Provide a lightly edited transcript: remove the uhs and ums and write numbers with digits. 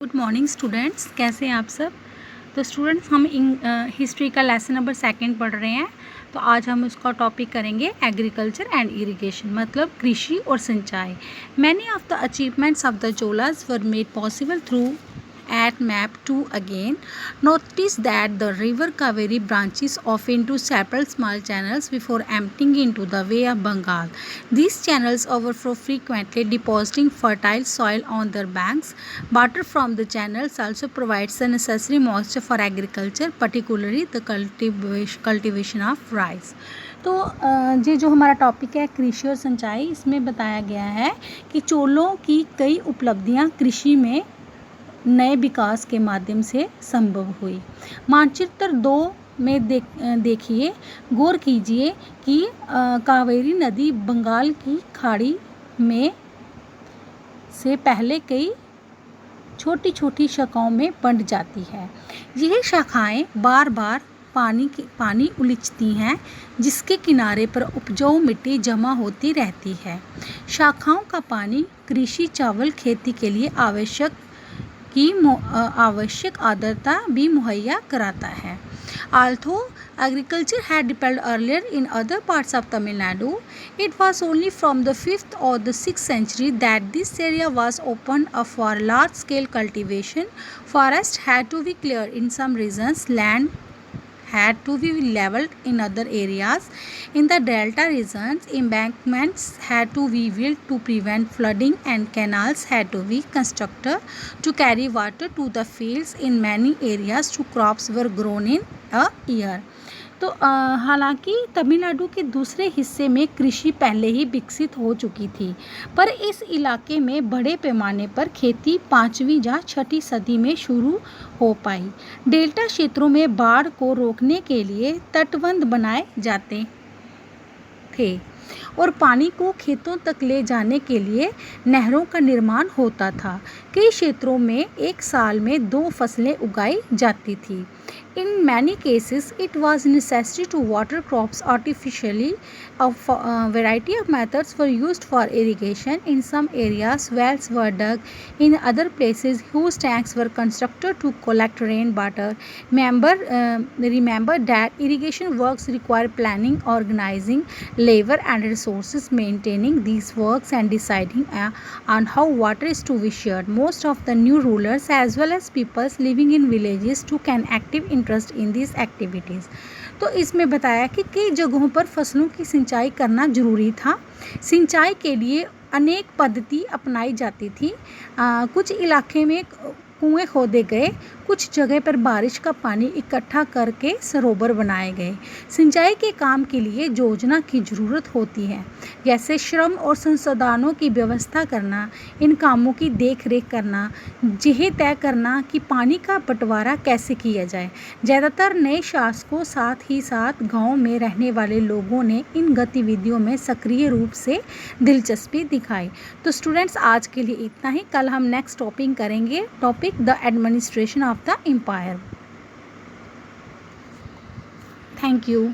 Good morning students, कैसे हैं आप सब। तो स्टूडेंट्स हम हिस्ट्री का लेसन नंबर 2 पढ़ रहे हैं। तो आज हम उसका टॉपिक करेंगे एग्रीकल्चर एंड इरिगेशन, मतलब कृषि और सिंचाई। Many of the achievements of the Cholas were made possible through at map 2 again. Notice that the river Kaveri branches off into several small channels before emptying into the Bay of Bengal. These channels overflow frequently, depositing fertile soil on their banks. Water from the channels also provides the necessary moisture for agriculture, particularly the cultivation of rice. तो ये जो हमारा topic है कृषि और सिंचाई, इसमें बताया गया है कि चोलों की कई उपलब्धियां कृषि में नए विकास के माध्यम से संभव हुई। मानचित्र 2 में देखिए, गौर कीजिए कि कावेरी नदी बंगाल की खाड़ी में से पहले कई छोटी छोटी शाखाओं में बंट जाती है। यह शाखाएं बार बार पानी उलीचती हैं, जिसके किनारे पर उपजाऊ मिट्टी जमा होती रहती है। शाखाओं का पानी कृषि चावल खेती के लिए आवश्यक आर्द्रता भी मुहैया कराता है। Although agriculture had developed earlier in other parts of Tamil Nadu, it was only from the 5th or the 6th century that this area was opened up for large-scale cultivation. Forests had to be cleared in some regions, land had to be leveled in other areas. In the delta regions, embankments had to be built to prevent flooding, and canals had to be constructed to carry water to the fields. In many areas, 2 crops were grown in a year. तो हालांकि तमिलनाडु के दूसरे हिस्से में कृषि पहले ही विकसित हो चुकी थी, पर इस इलाके में बड़े पैमाने पर खेती 5वीं या 6ठी सदी में शुरू हो पाई। डेल्टा क्षेत्रों में बाढ़ को रोकने के लिए तटबंध बनाए जाते थे और पानी को खेतों तक ले जाने के लिए नहरों का निर्माण होता था। कई क्षेत्रों में एक साल में 2 फसलें उगाई जाती थी। In many cases, it was necessary to water crops artificially. A variety of methods were used for irrigation. In some areas, wells were dug. In other places, huge tanks were constructed to collect rainwater. Remember that irrigation works require planning, organizing labor and resources, maintaining these works, and deciding on how water is to be shared. Most of the new rulers, as well as peoples living in villages, took an active interest in these activities. तो इसमें बताया कि कई जगहों पर फसलों की सिंचाई करना जरूरी था। सिंचाई के लिए अनेक पद्धति अपनाई जाती थी। कुछ इलाके में कुएं खोदे गए, कुछ जगह पर बारिश का पानी इकट्ठा करके सरोवर बनाए गए। सिंचाई के काम के लिए योजना की ज़रूरत होती है, जैसे श्रम और संसाधनों की व्यवस्था करना, इन कामों की देख रेख करना, यह तय करना कि पानी का बंटवारा कैसे किया जाए। ज़्यादातर नए शासकों साथ ही साथ गांव में रहने वाले लोगों ने इन गतिविधियों में सक्रिय रूप से दिलचस्पी दिखाई। तो स्टूडेंट्स, आज के लिए इतना ही। कल हम नेक्स्ट टॉपिक करेंगे, topic the administration of the empire. Thank you.